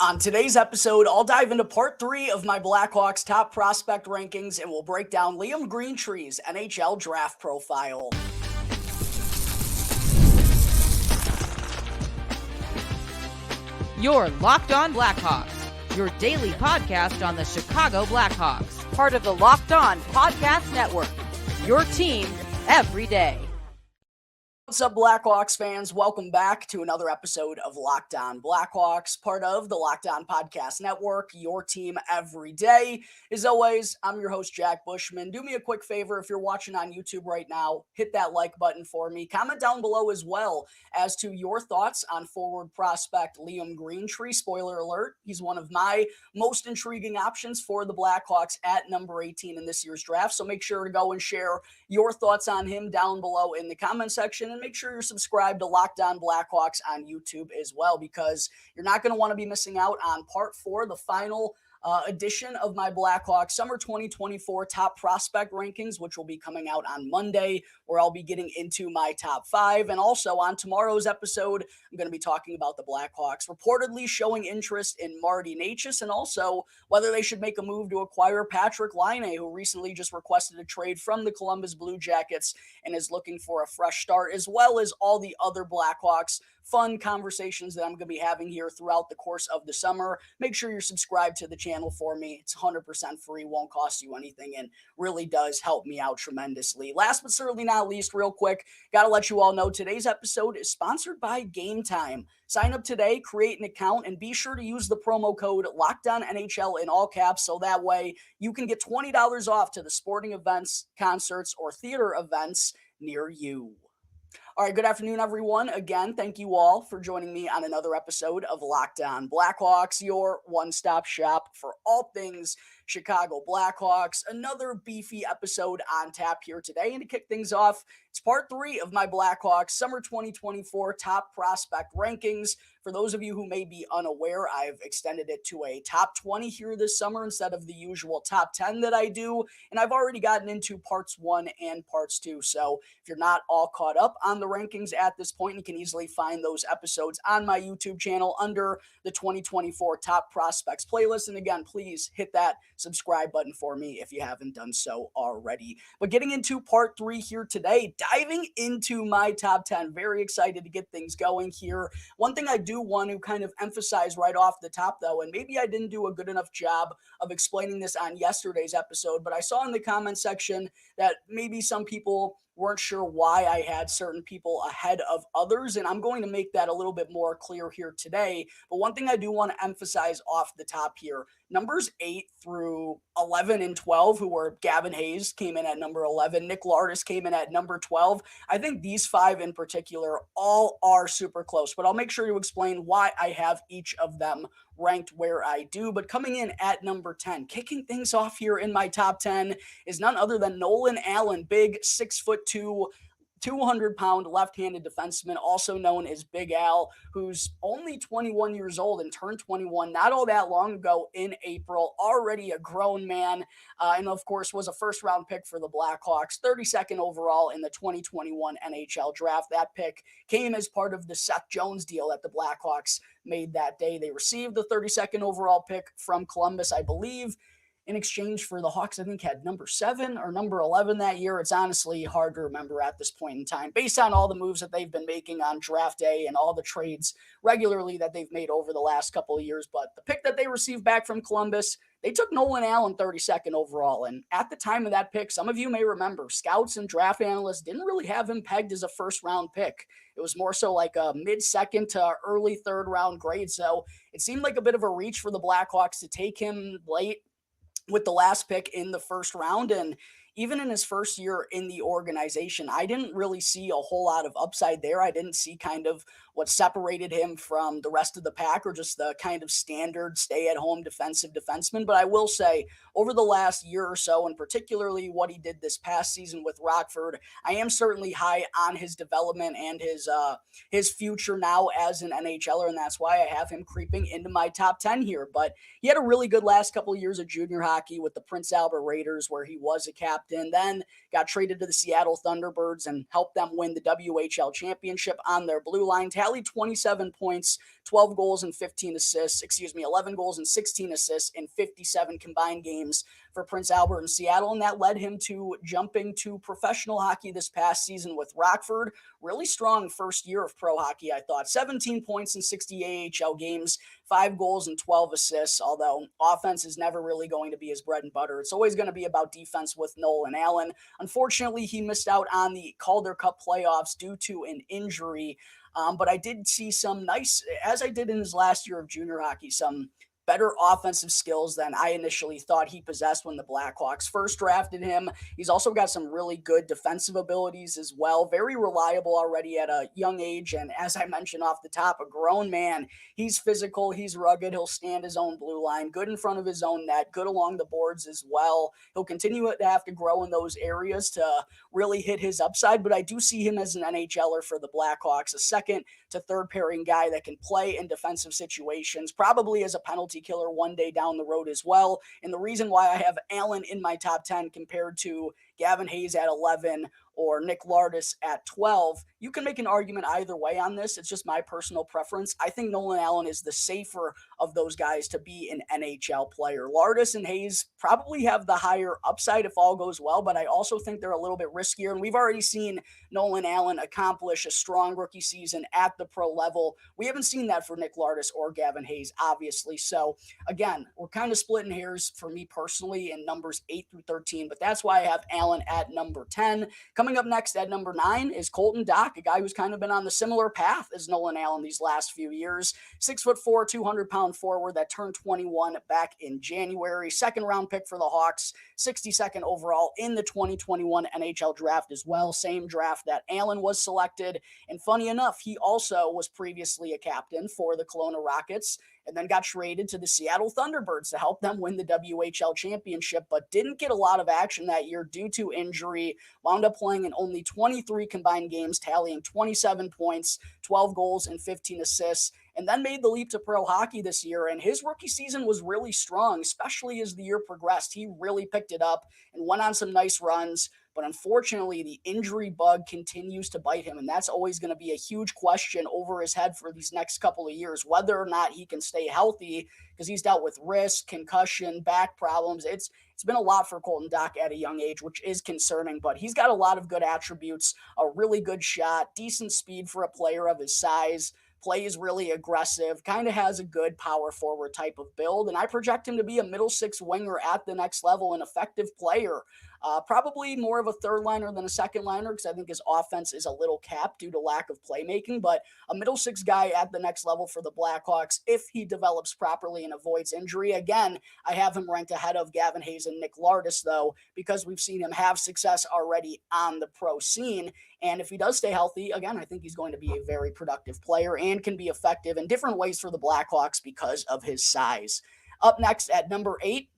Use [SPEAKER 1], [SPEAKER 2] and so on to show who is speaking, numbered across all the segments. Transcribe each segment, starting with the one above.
[SPEAKER 1] On today's episode, I'll dive into part 3 of my Blackhawks top prospect rankings and we'll break down Liam Greentree's NHL Draft Profile.
[SPEAKER 2] You're Locked On Blackhawks, your daily podcast on the Chicago Blackhawks, part of the Locked On Podcast Network, your team every day.
[SPEAKER 1] What's up, Blackhawks fans? Welcome back to another episode of Locked On Blackhawks, part of the Locked On Podcast Network, your team every day. As always, I'm your host, Jack Bushman. Do me a quick favor, if you're watching on YouTube right now, hit that like button for me. Comment down below as well as to your thoughts on forward prospect Liam Greentree. Spoiler alert, he's one of my most intriguing options for the Blackhawks at number 18 in this year's draft. So make sure to go and share your thoughts on him down below in the comment section. And make sure you're subscribed to Locked On Blackhawks on YouTube as well, because you're not going to want to be missing out on part 4, the final edition of my Blackhawks Summer 2024 top prospect rankings, which will be coming out on Monday, where I'll be getting into my top 5. And also on tomorrow's episode, I'm going to be talking about the Blackhawks reportedly showing interest in Marty Necas, and also whether they should make a move to acquire Patrick Laine, who recently just requested a trade from the Columbus Blue Jackets and is looking for a fresh start, as well as all the other Blackhawks fun conversations that I'm going to be having here throughout the course of the summer. Make sure you're subscribed to the channel for me. It's 100% free, won't cost you anything, and really does help me out tremendously. Last but certainly not least, real quick, got to let you all know today's episode is sponsored by Game Time. Sign up today, create an account, and be sure to use the promo code LOCKEDONNHL in all caps, so that way you can get $20 off to the sporting events, concerts, or theater events near you. All right, good afternoon, everyone. Again, thank you all for joining me on another episode of Locked On Blackhawks, your one-stop shop for all things Chicago Blackhawks. Another beefy episode on tap here today. And to kick things off, it's part 3 of my Blackhawks Summer 2024 top prospect rankings. For those of you who may be unaware, I've extended it to a top 20 here this summer instead of the usual top 10 that I do. And I've already gotten into parts 1 and parts 2. So if you're not all caught up on the rankings at this point, you can easily find those episodes on my YouTube channel under the 2024 top prospects playlist. And again, please hit that subscribe button for me if you haven't done so already. But getting into part 3 here today, diving into my top 10. Very excited to get things going here. One thing I do want to kind of emphasize right off the top, though, and maybe I didn't do a good enough job of explaining this on yesterday's episode, but I saw in the comment section that maybe some people weren't sure why I had certain people ahead of others, and I'm going to make that a little bit more clear here today. But one thing I do want to emphasize off the top here, numbers 8 through 11 and 12, who were Gavin Hayes, came in at number 11. Nick Lardis came in at number 12. I think these 5 in particular all are super close, but I'll make sure to explain why I have each of them ranked where I do. But coming in at number 10, kicking things off here in my top 10 is none other than Nolan Allen, big 6'2", 200-pound left-handed defenseman, also known as Big Al, who's only 21 years old and turned 21 not all that long ago in April, already a grown man, and of course was a first-round pick for the Blackhawks, 32nd overall in the 2021 NHL Draft. That pick came as part of the Seth Jones deal that the Blackhawks made that day. They received the 32nd overall pick from Columbus, I believe, in exchange for the Hawks, I think, had number 7 or number 11 that year. It's honestly hard to remember at this point in time, based on all the moves that they've been making on draft day and all the trades regularly that they've made over the last couple of years. But the pick that they received back from Columbus, they took Nolan Allen 32nd overall. And at the time of that pick, some of you may remember, scouts and draft analysts didn't really have him pegged as a first-round pick. It was more so like a mid-second to early third-round grade. So it seemed like a bit of a reach for the Blackhawks to take him late with the last pick in the first round. And even in his first year in the organization, I didn't really see a whole lot of upside there. I didn't see kind of what separated him from the rest of the pack, or just the kind of standard stay-at-home defensive defenseman. But I will say, over the last year or so, and particularly what he did this past season with Rockford, I am certainly high on his development and his future now as an NHLer, and that's why I have him creeping into my top 10 here. But he had a really good last couple of years of junior hockey with the Prince Albert Raiders, where he was a captain captain, then got traded to the Seattle Thunderbirds and helped them win the WHL championship on their blue line. Tallied 27 points, 12 goals and 15 assists, 11 goals and 16 assists in 57 combined games for Prince Albert and Seattle, and that led him to jumping to professional hockey this past season with Rockford. Really strong first year of pro hockey, I thought. 17 points in 60 AHL games, 5 goals and 12 assists, although offense is never really going to be his bread and butter. It's always going to be about defense with Nolan Allen. Unfortunately, he missed out on the Calder Cup playoffs due to an injury. But I did see some nice, as I did in his last year of junior hockey, some better offensive skills than I initially thought he possessed when the Blackhawks first drafted him. He's also got some really good defensive abilities as well. Very reliable already at a young age. And as I mentioned off the top, a grown man. He's physical. He's rugged. He'll stand his own blue line. Good in front of his own net. Good along the boards as well. He'll continue to have to grow in those areas to really hit his upside. But I do see him as an NHLer for the Blackhawks. A second to third pairing guy that can play in defensive situations, probably as a penalty killer one day down the road as well. And the reason why I have Allen in my top 10 compared to Gavin Hayes at 11 or Nick Lardis at 12, you can make an argument either way on this. It's just my personal preference. I think Nolan Allen is the safer of those guys to be an NHL player. Lardis and Hayes probably have the higher upside if all goes well, but I also think they're a little bit riskier. And we've already seen Nolan Allen accomplish a strong rookie season at the pro level. We haven't seen that for Nick Lardis or Gavin Hayes, obviously. So again, we're kind of splitting hairs for me personally in numbers 8 through 13, but that's why I have Allen at number 10. Coming up next at number 9 is Colton Dach, a guy who's kind of been on the similar path as Nolan Allen these last few years. 6'4", 200-pound forward that turned 21 back in January. Second round pick for the Hawks, 62nd overall in the 2021 NHL draft as well. Same draft that Allen was selected. And funny enough, he also was previously a captain for the Kelowna Rockets and then got traded to the Seattle Thunderbirds to help them win the WHL championship, but didn't get a lot of action that year due to injury. Wound up playing in only 23 combined games, tallying 27 points, 12 goals, and 15 assists, and then made the leap to pro hockey this year. And his rookie season was really strong, especially as the year progressed. He really picked it up and went on some nice runs. But unfortunately, the injury bug continues to bite him, and that's always going to be a huge question over his head for these next couple of years, whether or not he can stay healthy, because he's dealt with wrist, concussion, back problems. It's been a lot for Colton Dach at a young age, which is concerning, but he's got a lot of good attributes, a really good shot, decent speed for a player of his size, plays really aggressive, kind of has a good power forward type of build, and I project him to be a middle six winger at the next level, an effective player. Probably more of a third liner than a second liner because I think his offense is a little capped due to lack of playmaking, but a middle six guy at the next level for the Blackhawks if he develops properly and avoids injury. Again, I have him ranked ahead of Gavin Hayes and Nick Lardis, though, because we've seen him have success already on the pro scene. And if he does stay healthy, again, I think he's going to be a very productive player and can be effective in different ways for the Blackhawks because of his size. Up next at number 8,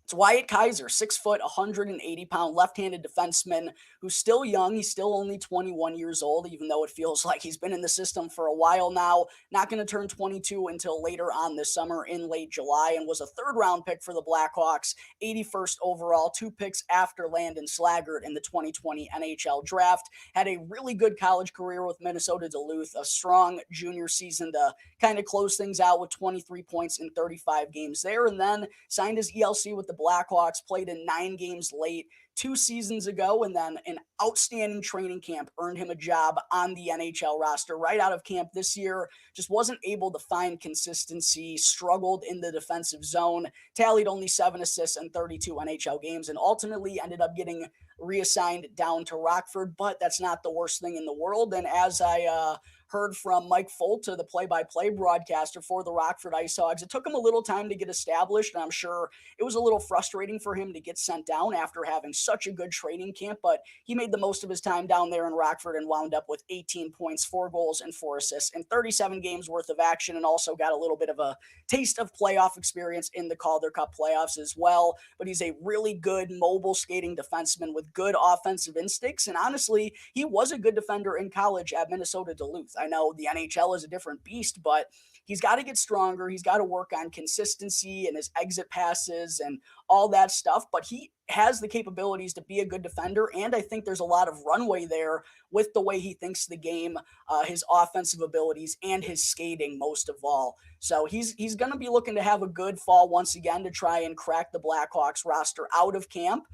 [SPEAKER 1] it's Wyatt Kaiser, 6 foot, 180-pound left-handed defenseman who's still young. He's still only 21 years old, even though it feels like he's been in the system for a while now. Not going to turn 22 until later on this summer in late July, and was a third-round pick for the Blackhawks, 81st overall, 2 picks after Landon Slaggert in the 2020 NHL draft. Had a really good college career with Minnesota Duluth, a strong junior season to kind of close things out with 23 points in 35 games there, and then signed his ELC with the Blackhawks, played in 9 games late 2 seasons ago, and then an outstanding training camp earned him a job on the NHL roster right out of camp this year. Just wasn't able to find consistency, struggled in the defensive zone, tallied only 7 assists in 32 NHL games, and ultimately ended up getting reassigned down to Rockford, but that's not the worst thing in the world. And as I heard from Mike Folta, the play-by-play broadcaster for the Rockford Ice Hogs, it took him a little time to get established, and I'm sure it was a little frustrating for him to get sent down after having such a good training camp, but he made the most of his time down there in Rockford and wound up with 18 points, 4 goals, and 4 assists in 37 games worth of action, and also got a little bit of a taste of playoff experience in the Calder Cup playoffs as well. But he's a really good mobile skating defenseman with good offensive instincts, and honestly, he was a good defender in college at Minnesota Duluth. I know the NHL is a different beast, but he's got to get stronger. He's got to work on consistency and his exit passes and all that stuff, but he has the capabilities to be a good defender. And I think there's a lot of runway there with the way he thinks the game, his offensive abilities, and his skating most of all. So he's going to be looking to have a good fall once again to try and crack the Blackhawks roster out of camp.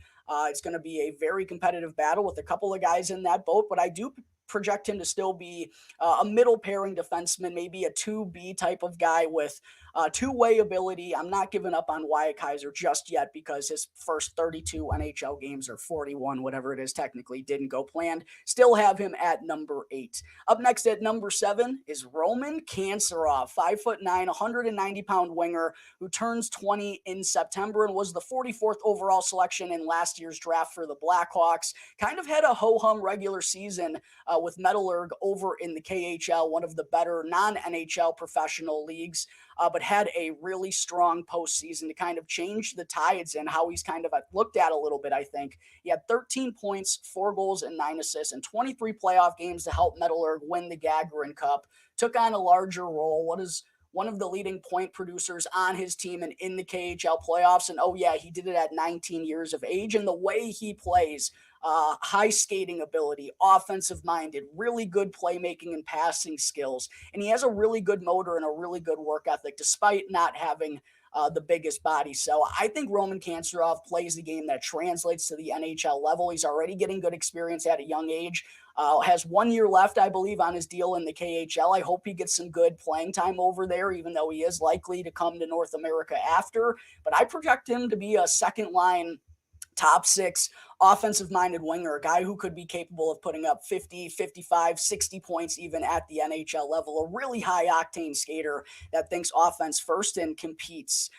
[SPEAKER 1] It's going to be a very competitive battle with a couple of guys in that boat, but I do project him to still be a middle pairing defenseman, maybe a 2B type of guy with two-way ability. I'm not giving up on Wyatt Kaiser just yet because his first 32 NHL games or 41, whatever it is technically, didn't go planned. Still have him at number 8. Up next at number 7 is Roman Kanserov, 5'9", 190-pound winger who turns 20 in September and was the 44th overall selection in last year's draft for the Blackhawks. Kind of had a ho-hum regular season with Metallurg over in the KHL, one of the better non-NHL professional leagues, but had a really strong postseason to kind of change the tides and how he's kind of looked at a little bit, I think. He had 13 points, 4 goals, and 9 assists, and 23 playoff games to help Metallurg win the Gagarin Cup. Took on a larger role. What is one of the leading point producers on his team and in the KHL playoffs. And oh yeah, he did it at 19 years of age. And the way he plays, high skating ability, offensive minded, really good playmaking and passing skills. And he has a really good motor and a really good work ethic, despite not having the biggest body. So I think Roman Kanserov plays the game that translates to the NHL level. He's already getting good experience at a young age. Has 1 year left, I believe, on his deal in the KHL. I hope he gets some good playing time over there, even though he is likely to come to North America after. But I project him to be a second line top 6 offensive minded winger, a guy who could be capable of putting up 50, 55, 60 points even at the NHL level, a really high octane skater that thinks offense first and competes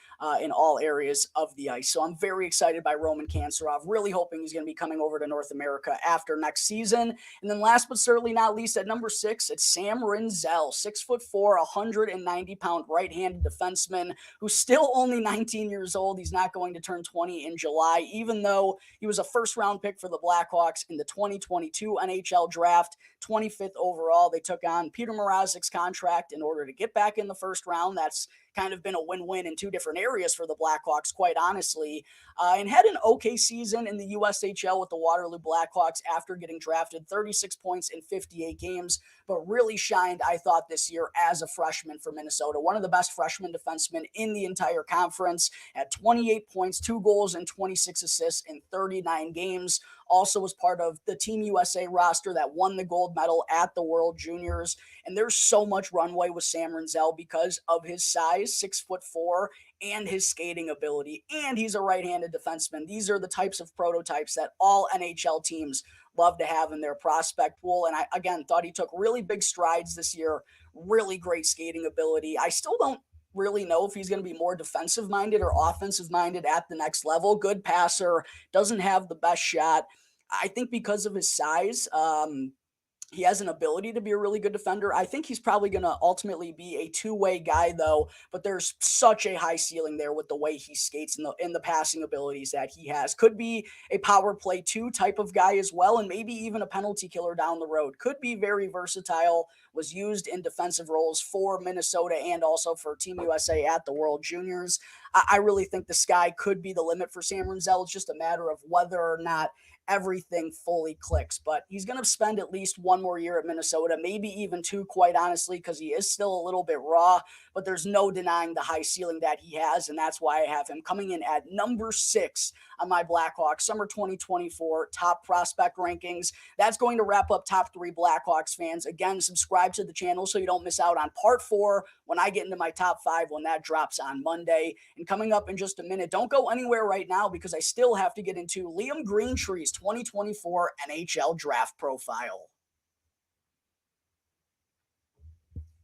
[SPEAKER 1] in all areas of the ice. So I'm very excited by Roman Kanserov, really hoping he's going to be coming over to North America after next season. And then last but certainly not least, at number 6, it's Sam Rinzel, 6'4", 190-pound right-handed defenseman who's still only 19 years old. He's not going to turn 20 in July, even though he was a first-round pick for the Blackhawks in the 2022 NHL Draft, 25th overall. They took on Peter Mrazek's contract in order to get back in the first round. That's kind of been a win-win in 2 different areas for the Blackhawks, quite honestly, and had an okay season in the USHL with the Waterloo Blackhawks after getting drafted, 36 points in 58 games, but really shined, I thought, this year as a freshman for Minnesota. One of the best freshman defensemen in the entire conference, at 28 points, 2 goals, and 26 assists in 39 games. Also was part of the Team USA roster that won the gold medal at the World Juniors. And there's so much runway with Sam Rinzel because of his size, 6'4", and his skating ability. And he's a right-handed defenseman. These are the types of prototypes that all NHL teams love to have in their prospect pool. And I, again, thought he took really big strides this year, really great skating ability. I still don't really know if he's going to be more defensive minded or offensive minded at the next level. Good passer, doesn't have the best shot. I think because of his size, he has an ability to be a really good defender. I think he's probably going to ultimately be a 2-way guy, though. But there's such a high ceiling there with the way he skates and the passing abilities that he has. Could be a power play 2 type of guy as well, and maybe even a penalty killer down the road. Could be very versatile. Was used in defensive roles for Minnesota and also for Team USA at the World Juniors. I really think the sky could be the limit for Sam Rinzel. It's just a matter of whether or not everything fully clicks. But he's going to spend at least 1 more year at Minnesota, maybe even 2, quite honestly, because he is still a little bit raw. But there's no denying the high ceiling that he has, and that's why I have him coming in at number 6 on my Blackhawks Summer 2024 top prospect rankings. That's going to wrap up Top 3 Blackhawks fans. Again, subscribe to the channel so you don't miss out on part 4 when I get into my top 5 when that drops on Monday. And coming up in just a minute, don't go anywhere right now because I still have to get into Liam Greentree's 2024 NHL Draft Profile.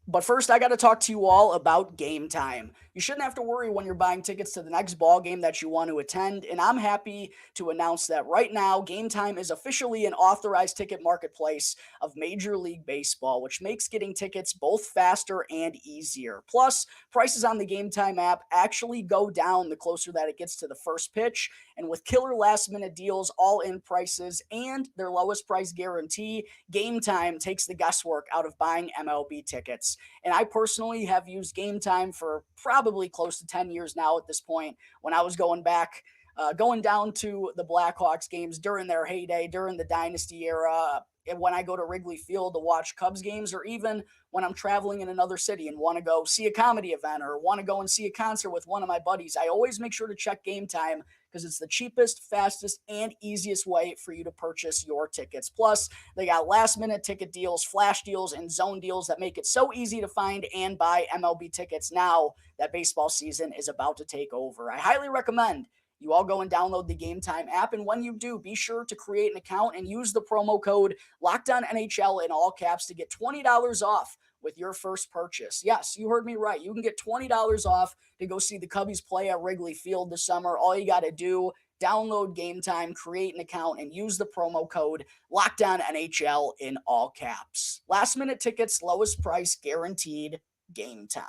[SPEAKER 1] But first, I got to talk to you all about Game Time. you shouldn't have to worry when you're buying tickets to the next ball game that you want to attend. And I'm happy to announce that right now, Game Time is officially an authorized ticket marketplace of Major League Baseball, which makes getting tickets both faster and easier. Plus, prices on the Game Time app actually go down the closer that it gets to the first pitch. And with killer last minute deals, all in prices, and their lowest price guarantee, Game Time takes the guesswork out of buying MLB tickets. And I personally have used Game Time for probably close to 10 years now at this point. When I was going down to the Blackhawks games during their heyday, during the Dynasty era, and when I go to Wrigley Field to watch Cubs games, or even when I'm traveling in another city and want to go see a comedy event or want to go and see a concert with one of my buddies, I always make sure to check Game Time because it's the cheapest, fastest, and easiest way for you to purchase your tickets. Plus, they got last-minute ticket deals, flash deals, and zone deals that make it so easy to find and buy MLB tickets now that baseball season is about to take over. I highly recommend you all go and download the Game Time app. And when you do, be sure to create an account and use the promo code LOCKEDONNHL in all caps to get $20 off with your first purchase. Yes, you heard me right. You can get $20 off to go see the Cubbies play at Wrigley Field this summer. All you got to do, download Game Time, create an account, and use the promo code LOCKEDONNHL in all caps. Last minute tickets, lowest price guaranteed. Game Time.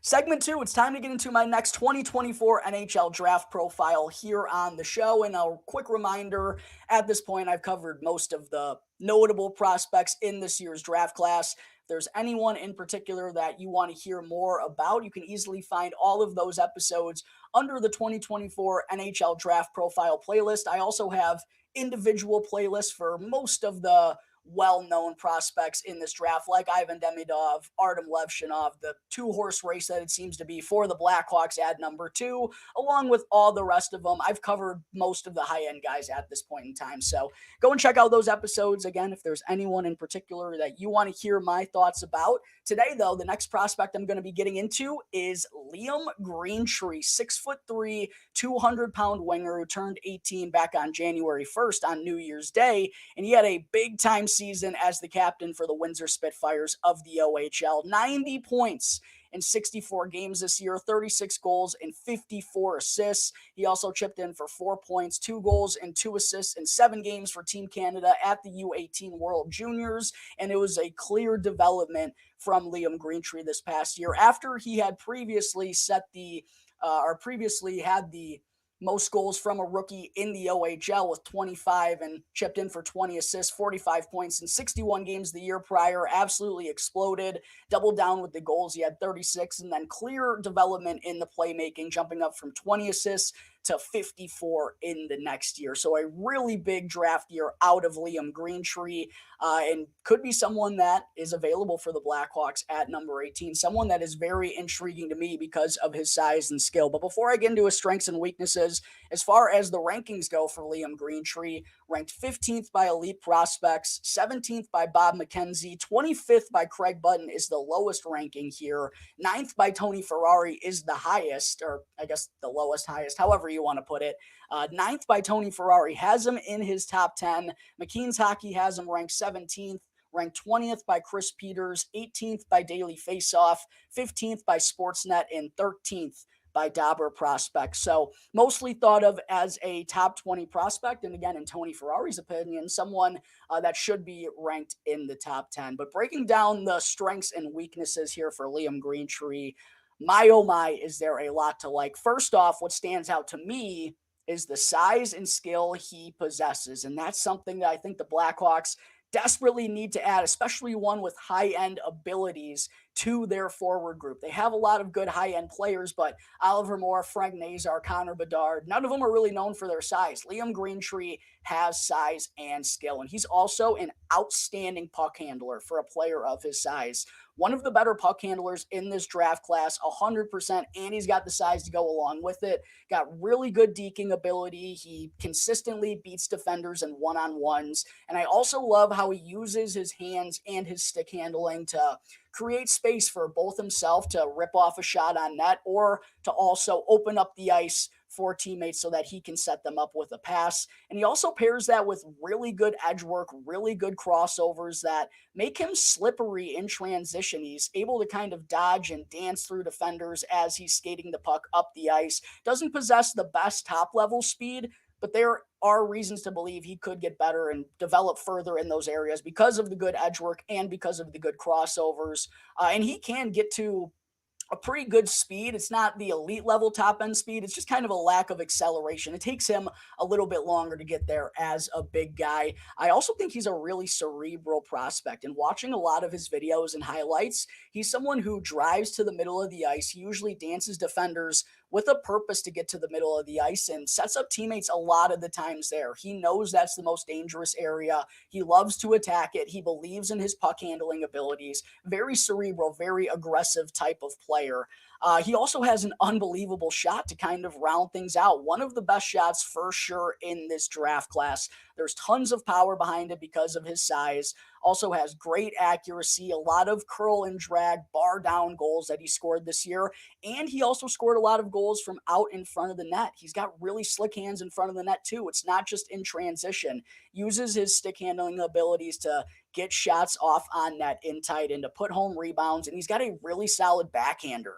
[SPEAKER 1] Segment 2, it's time to get into my next 2024 NHL Draft Profile here on the show. And a quick reminder, at this point, I've covered most of the notable prospects in this year's draft class. If there's anyone in particular that you want to hear more about, you can easily find all of those episodes under the 2024 NHL Draft Profile playlist. I also have individual playlists for most of the well-known prospects in this draft, like Ivan Demidov, Artem Levshinov, the two-horse race that it seems to be for the Blackhawks at number 2, along with all the rest of them. I've covered most of the high-end guys at this point in time, so go and check out those episodes. Again, if there's anyone in particular that you want to hear my thoughts about. Today, though, the next prospect I'm going to be getting into is Liam Greentree, 6'3", 200-pound winger who turned 18 back on January 1st on New Year's Day, and he had a big-time season as the captain for the Windsor Spitfires of the OHL. 90 points in 64 games this year, 36 goals and 54 assists. He also chipped in for 4 points, 2 goals and 2 assists in 7 games for Team Canada at the U18 World Juniors, and it was a clear development from Liam Greentree this past year after he had previously had the most goals from a rookie in the OHL with 25 and chipped in for 20 assists, 45 points in 61 games the year prior. Absolutely exploded, doubled down with the goals. He had 36, and then clear development in the playmaking, jumping up from 20 assists to 54 in the next year. So a really big draft year out of Liam Greentree, and could be someone that is available for the Blackhawks at number 18, someone that is very intriguing to me because of his size and skill. But before I get into his strengths and weaknesses, as far as the rankings go for Liam Greentree, ranked 15th by Elite Prospects, 17th by Bob McKenzie, 25th by Craig Button is the lowest ranking here, 9th by Tony Ferrari is the highest, or I guess the lowest highest, however you want to put it. 9th by Tony Ferrari has him in his top 10. McKean's Hockey has him ranked 17th. Ranked 20th by Chris Peters, 18th by Daily Faceoff, 15th by Sportsnet, and 13th by Dobber Prospect. So mostly thought of as a top 20 prospect. And again, in Tony Ferrari's opinion, someone that should be ranked in the top 10. But breaking down the strengths and weaknesses here for Liam Greentree, my oh my, is there a lot to like. First off, what stands out to me is the size and skill he possesses. And that's something that I think the Blackhawks desperately need to add, especially one with high-end abilities to their forward group. They have a lot of good high-end players, but Oliver Moore, Frank Nazar, Connor Bedard, none of them are really known for their size. Liam Greentree has size and skill, and he's also an outstanding puck handler for a player of his size. One of the better puck handlers in this draft class, 100%, and he's got the size to go along with it. Got really good deking ability. He consistently beats defenders in one-on-ones, and I also love how he uses his hands and his stick handling to create space for both himself to rip off a shot on net or to also open up the ice for teammates so that he can set them up with a pass. And he also pairs that with really good edge work, really good crossovers that make him slippery in transition. He's able to kind of dodge and dance through defenders as he's skating the puck up the ice. Doesn't possess the best top level speed, but there are reasons to believe he could get better and develop further in those areas because of the good edge work and because of the good crossovers. And he can get to a pretty good speed. It's not the elite level top end speed. It's just kind of a lack of acceleration. It takes him a little bit longer to get there as a big guy. I also think he's a really cerebral prospect. And watching a lot of his videos and highlights, he's someone who drives to the middle of the ice. He usually dances defenders with a purpose to get to the middle of the ice and sets up teammates a lot of the times there. He knows that's the most dangerous area. He loves to attack it. He believes in his puck handling abilities. Very cerebral, very aggressive type of player. He also has an unbelievable shot to kind of round things out. One of the best shots for sure in this draft class. There's tons of power behind it because of his size. Also has great accuracy, a lot of curl and drag, bar down goals that he scored this year. And he also scored a lot of goals from out in front of the net. He's got really slick hands in front of the net, too. It's not just in transition. Uses his stick handling abilities to get shots off on net in tight and to put home rebounds. And he's got a really solid backhander.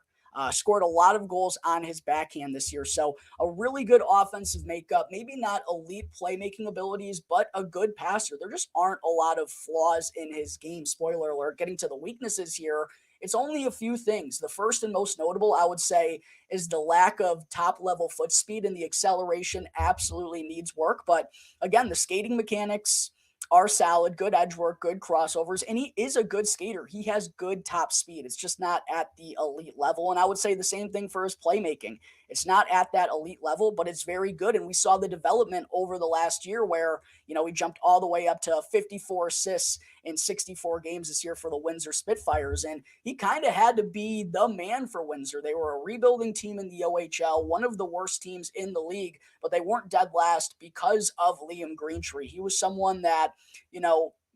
[SPEAKER 1] Scored a lot of goals on his backhand this year. So a really good offensive makeup, maybe not elite playmaking abilities, but a good passer. There just aren't a lot of flaws in his game. Spoiler alert, getting to the weaknesses here. It's only a few things. The first and most notable, I would say, is the lack of top level foot speed, and the acceleration absolutely needs work. But again, the skating mechanics are solid, good edge work, good crossovers, and he is a good skater. He has good top speed. It's just not at the elite level. And I would say the same thing for his playmaking. It's not at that elite level, but it's very good. And we saw the development over the last year where, he jumped all the way up to 54 assists in 64 games this year for the Windsor Spitfires. And he kind of had to be the man for Windsor. They were a rebuilding team in the OHL, one of the worst teams in the league, but they weren't dead last because of Liam Greentree. He was someone that,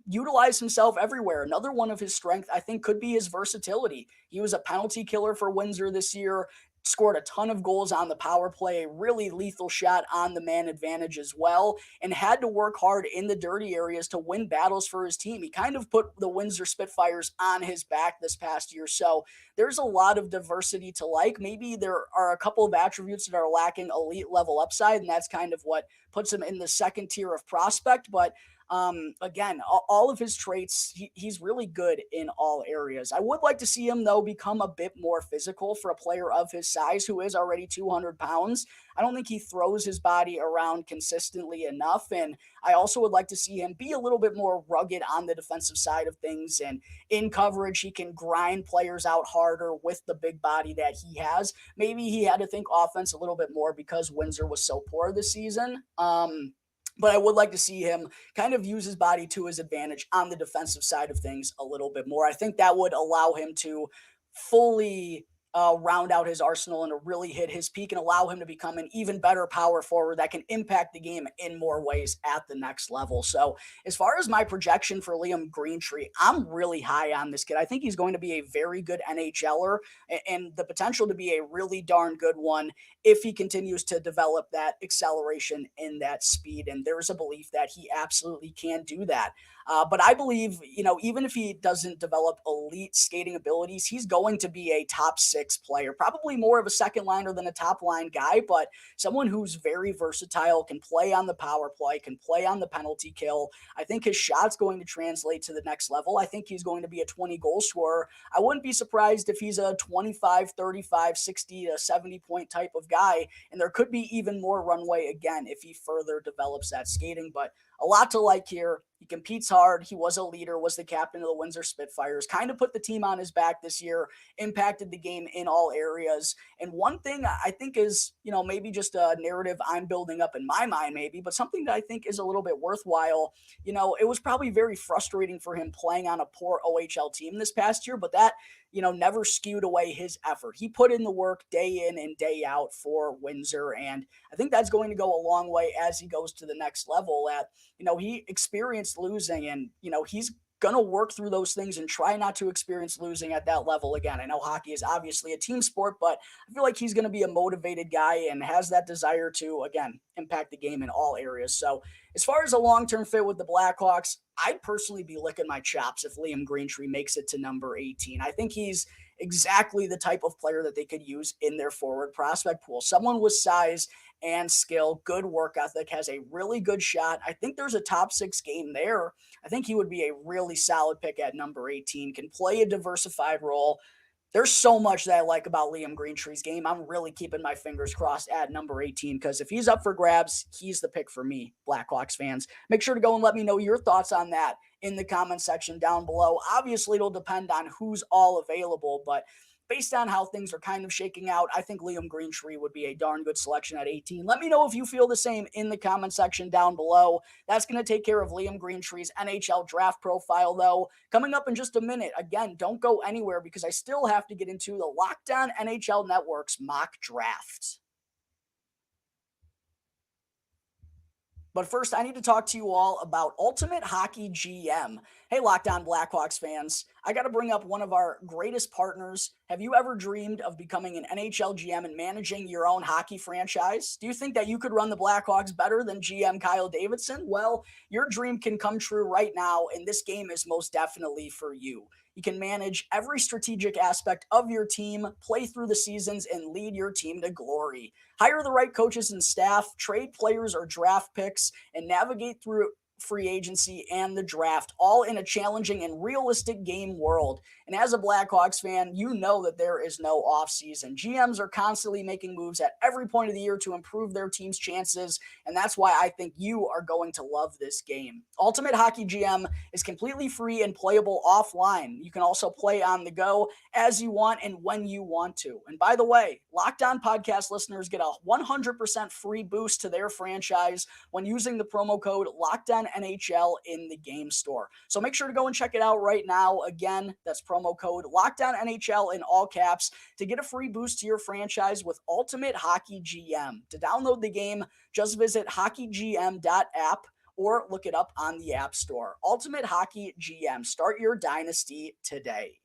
[SPEAKER 1] utilized himself everywhere. Another one of his strengths, I think, could be his versatility. He was a penalty killer for Windsor this year, scored a ton of goals on the power play, a really lethal shot on the man advantage as well, and had to work hard in the dirty areas to win battles for his team. He kind of put the Windsor Spitfires on his back this past year. So there's a lot of diversity to like. Maybe there are a couple of attributes that are lacking elite level upside, and that's kind of what puts him in the second tier of prospect. But again, all of his traits, he's really good in all areas. I would like to see him, though, become a bit more physical for a player of his size who is already 200 pounds. I don't think he throws his body around consistently enough. And I also would like to see him be a little bit more rugged on the defensive side of things. And in coverage, he can grind players out harder with the big body that he has. Maybe he had to think offense a little bit more because Windsor was so poor this season. But I would like to see him kind of use his body to his advantage on the defensive side of things a little bit more. I think that would allow him to fully round out his arsenal and to really hit his peak and allow him to become an even better power forward that can impact the game in more ways at the next level. So as far as my projection for Liam Greentree, I'm really high on this kid. I think he's going to be a very good NHLer and the potential to be a really darn good one if he continues to develop that acceleration and that speed. And there's a belief that he absolutely can do that. But I believe, even if he doesn't develop elite skating abilities, he's going to be a top six player, probably more of a second liner than a top line guy, but someone who's very versatile, can play on the power play, can play on the penalty kill. I think his shot's going to translate to the next level. I think he's going to be a 20 goal scorer. I wouldn't be surprised if he's a 25, 35, 60 to 70 point type of guy. And there could be even more runway again if he further develops that skating, but a lot to like here. He competes hard. He was a leader, was the captain of the Windsor Spitfires, kind of put the team on his back this year, impacted the game in all areas. And one thing I think is, maybe just a narrative I'm building up in my mind, maybe, but something that I think is a little bit worthwhile. It was probably very frustrating for him playing on a poor OHL team this past year, but that, never skewed away his effort. He put in the work day in and day out for Windsor. And I think that's going to go a long way as he goes to the next level. He experienced losing and, he's going to work through those things and try not to experience losing at that level again. I know hockey is obviously a team sport, but I feel like he's going to be a motivated guy and has that desire to, again, impact the game in all areas. So, as far as a long term fit with the Blackhawks, I'd personally be licking my chops if Liam Greentree makes it to number 18. I think he's exactly the type of player that they could use in their forward prospect pool. Someone with size and skill, good work ethic, has a really good shot. I think there's a top 6 game there. I think he would be a really solid pick at number 18, can play a diversified role. There's so much that I like about Liam Greentree's game. I'm really keeping my fingers crossed at number 18 because if he's up for grabs, he's the pick for me, Blackhawks fans. Make sure to go and let me know your thoughts on that in the comment section down below. Obviously, it'll depend on who's all available, but based on how things are kind of shaking out, I think Liam Greentree would be a darn good selection at 18. Let me know if you feel the same in the comment section down below. That's going to take care of Liam Greentree's NHL Draft Profile, though. Coming up in just a minute, again, don't go anywhere because I still have to get into the Locked On NHL Network's mock draft. But first, I need to talk to you all about Ultimate Hockey GM. Hey, Locked On Blackhawks fans, I got to bring up one of our greatest partners. Have you ever dreamed of becoming an NHL GM and managing your own hockey franchise? Do you think that you could run the Blackhawks better than GM Kyle Davidson? Well, your dream can come true right now, and this game is most definitely for you. You can manage every strategic aspect of your team, play through the seasons, and lead your team to glory. Hire the right coaches and staff, trade players or draft picks, and navigate through free agency and the draft, all in a challenging and realistic game world. And as a Blackhawks fan, you know that there is no offseason. GMs are constantly making moves at every point of the year to improve their team's chances, and that's why I think you are going to love this game. Ultimate Hockey GM is completely free and playable offline. You can also play on the go as you want and when you want to. And by the way, Locked On podcast listeners get a 100% free boost to their franchise when using the promo code LOCKEDONNHL in the game store. So make sure to go and check it out right now. Again, that's promo code LOCKEDONNHL in all caps to get a free boost to your franchise with Ultimate Hockey GM. To download the game, just visit hockeygm.app or look it up on the App Store. Ultimate Hockey GM. Start your dynasty today.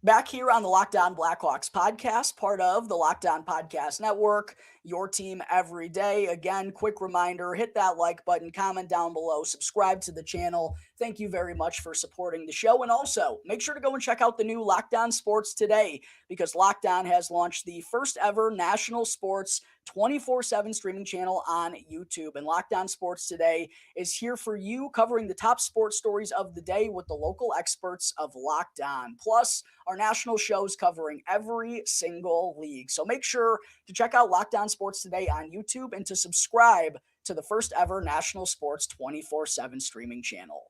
[SPEAKER 1] Back here on the Locked On Blackhawks podcast, part of the Locked On Podcast Network, your team every day. Again, quick reminder, hit that like button, comment down below, subscribe to the channel. Thank you very much for supporting the show. And also, make sure to go and check out the new Locked On Sports Today because Locked On has launched the first ever national sports 24/7 streaming channel on YouTube. And Locked On Sports Today is here for you, covering the top sports stories of the day with the local experts of Locked On. Plus, our national shows covering every single league. So make sure to check out Locked On Sports Today on YouTube and to subscribe to the first ever national sports 24/7 streaming channel.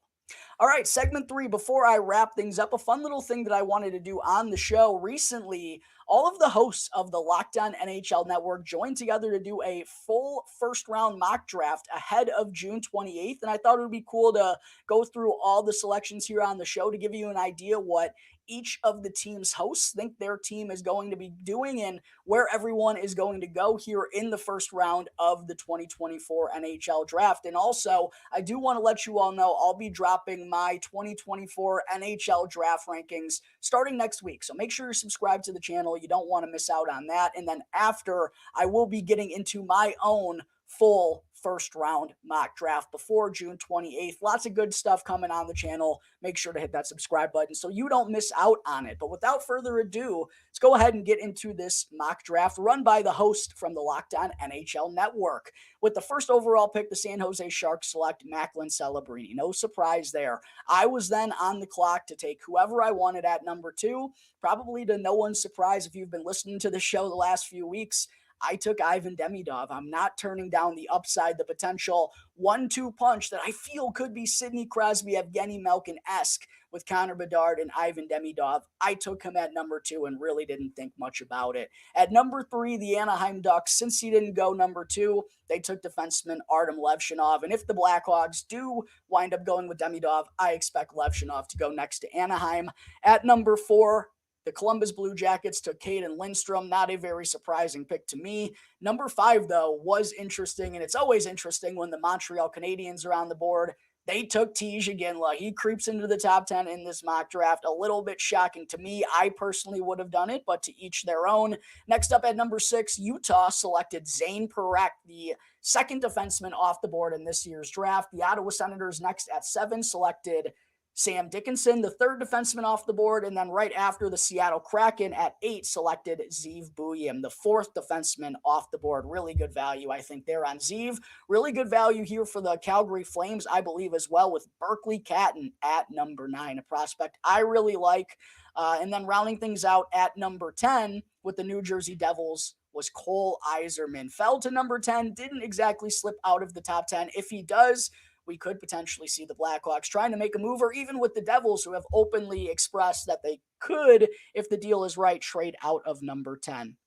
[SPEAKER 1] All right, segment 3, before I wrap things up, a fun little thing that I wanted to do on the show. Recently, all of the hosts of the Locked On NHL Network joined together to do a full first-round mock draft ahead of June 28th, and I thought it would be cool to go through all the selections here on the show to give you an idea what each of the team's hosts think their team is going to be doing and where everyone is going to go here in the first round of the 2024 NHL Draft. And also, I do want to let you all know I'll be dropping my 2024 NHL Draft rankings starting next week. So make sure you're subscribed to the channel. You don't want to miss out on that. And then after, I will be getting into my own full first round mock draft before June 28th. Lots of good stuff coming on the channel. Make sure to hit that subscribe button so you don't miss out on it. But without further ado, let's go ahead and get into this mock draft run by the host from the Locked On NHL Network. With the first overall pick, the San Jose Sharks select Macklin Celebrini. No surprise there. I was then on the clock to take whoever I wanted at number 2. Probably to no one's surprise if you've been listening to the show the last few weeks, I took Ivan Demidov. I'm not turning down the upside, the potential 1-2 punch that I feel could be Sidney Crosby, Evgeny Malkin-esque with Connor Bedard and Ivan Demidov. I took him at number 2 and really didn't think much about it. At number 3, the Anaheim Ducks, since he didn't go number 2, they took defenseman Artem Levshinov. And if the Blackhawks do wind up going with Demidov, I expect Levshinov to go next to Anaheim. At number 4, The Columbus Blue Jackets took Caden Lindstrom. Not a very surprising pick to me. Number 5, though, was interesting, and it's always interesting when the Montreal Canadiens are on the board. They took Tej Iginla. He creeps into the top 10 in this mock draft. A little bit shocking to me. I personally would have done it, but to each their own. Next up at number 6, Utah selected Zane Parekh, the second defenseman off the board in this year's draft. The Ottawa Senators next at 7 selected Sam Dickinson, the third defenseman off the board, and then right after, the Seattle Kraken at 8 selected Zeev Buium, the fourth defenseman off the board. Really good value, I think, there on Zeev. Really good value here for the Calgary Flames, I believe, as well, with Berkeley Catton at number 9, a prospect I really like. And then rounding things out at number 10 with the New Jersey Devils was Cole Yzerman. Fell to number 10, didn't exactly slip out of the top 10. If he does, we could potentially see the Blackhawks trying to make a move, or even with the Devils, who have openly expressed that they could, if the deal is right, trade out of number 10.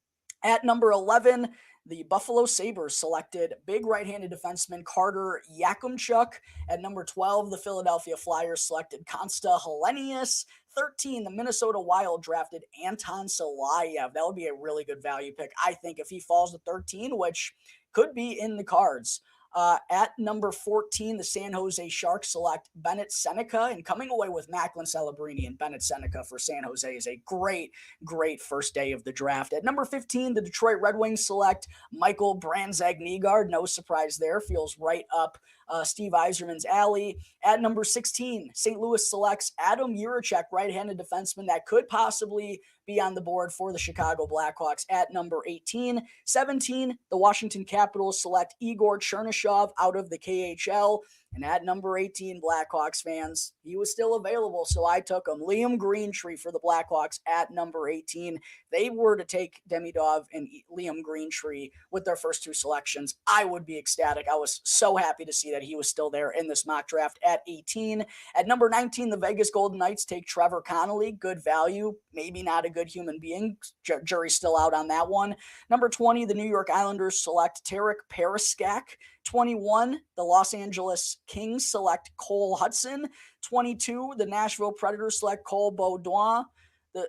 [SPEAKER 1] At number 11, the Buffalo Sabres selected big right-handed defenseman Carter Yakimchuk. At number 12, the Philadelphia Flyers selected Konsta Helenius. 13, the Minnesota Wild drafted Anton Salayev. That would be a really good value pick, I think, if he falls to 13, which could be in the cards. At number 14, the San Jose Sharks select Bennett Seneca, and coming away with Macklin Celebrini and Bennett Seneca for San Jose is a great first day of the draft. At number 15, the Detroit Red Wings select Michael Branzag-Nygaard. No surprise there. Feels right up Steve Yzerman's alley. At number 16, St. Louis selects Adam Jiricek, right-handed defenseman that could possibly be on the board for the Chicago Blackhawks at number 18. 17, the Washington Capitals select Igor Chernyshov out of the KHL. And at number 18, Blackhawks fans, he was still available, so I took him. Liam Greentree for the Blackhawks at number 18. They were to take Demidov and Liam Greentree with their first 2 selections, I would be ecstatic. I was so happy to see that he was still there in this mock draft at 18. At number 19, the Vegas Golden Knights take Trevor Connolly. Good value, maybe not a good human being. Jury's still out on that one. Number 20, the New York Islanders select Tarek Periskak. 21, the Los Angeles Kings select Cole Hudson. 22, the Nashville Predators select Cole Baudouin.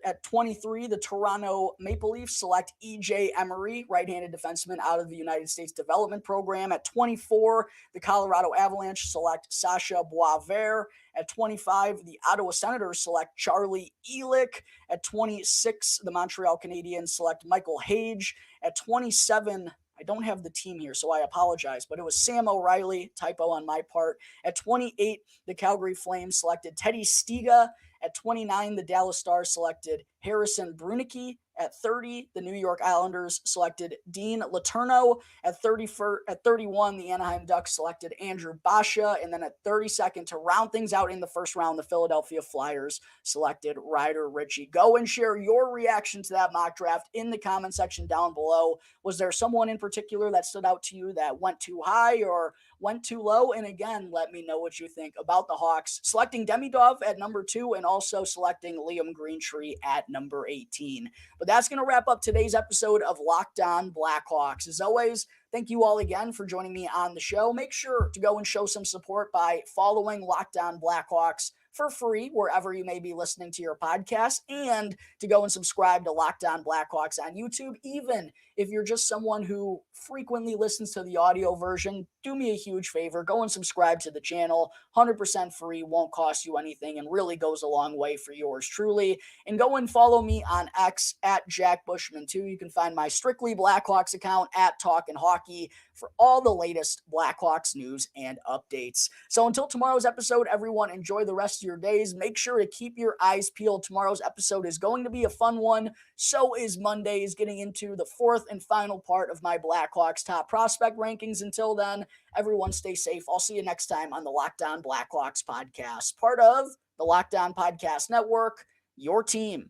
[SPEAKER 1] At 23, the Toronto Maple Leafs select E.J. Emery, right-handed defenseman out of the United States Development Program. At 24, the Colorado Avalanche select Sasha Boisvert. At 25, the Ottawa Senators select Charlie Ehrlich. At 26, the Montreal Canadiens select Michael Hage. At 27, I don't have the team here, so I apologize, but it was Sam O'Reilly, typo on my part. At 28, the Calgary Flames selected Teddy Stiga. At 29, the Dallas Stars selected Harrison Brunicky. At 30, the New York Islanders selected Dean Letourneau. At 31, the Anaheim Ducks selected Andrew Basha. And then at 32nd, to round things out in the first round, the Philadelphia Flyers selected Ryder Ritchie. Go and share your reaction to that mock draft in the comment section down below. Was there someone in particular that stood out to you that went too high or went too low? And again, let me know what you think about the Hawks selecting Demidov at number 2 and also selecting Liam Greentree at number 18. But that's going to wrap up today's episode of Locked On Blackhawks. As always, thank you all again for joining me on the show. Make sure to go and show some support by following Locked On Blackhawks for free wherever you may be listening to your podcast, and to go and subscribe to Locked On Blackhawks on YouTube. Even if you're just someone who frequently listens to the audio version, do me a huge favor. Go and subscribe to the channel. 100% free, won't cost you anything, and really goes a long way for yours truly. And go and follow me on X at Jack Bushman too. You can find my Strictly Blackhawks account at Talkin' Hockey for all the latest Blackhawks news and updates. So until tomorrow's episode, everyone, enjoy the rest of your days. Make sure to keep your eyes peeled. Tomorrow's episode is going to be a fun one. So is Monday's, getting into the 4th and final part of my Blackhawks top prospect rankings. Until then, everyone stay safe. I'll see you next time on the Locked On Blackhawks podcast, part of the Locked On Podcast Network, your team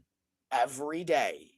[SPEAKER 1] every day.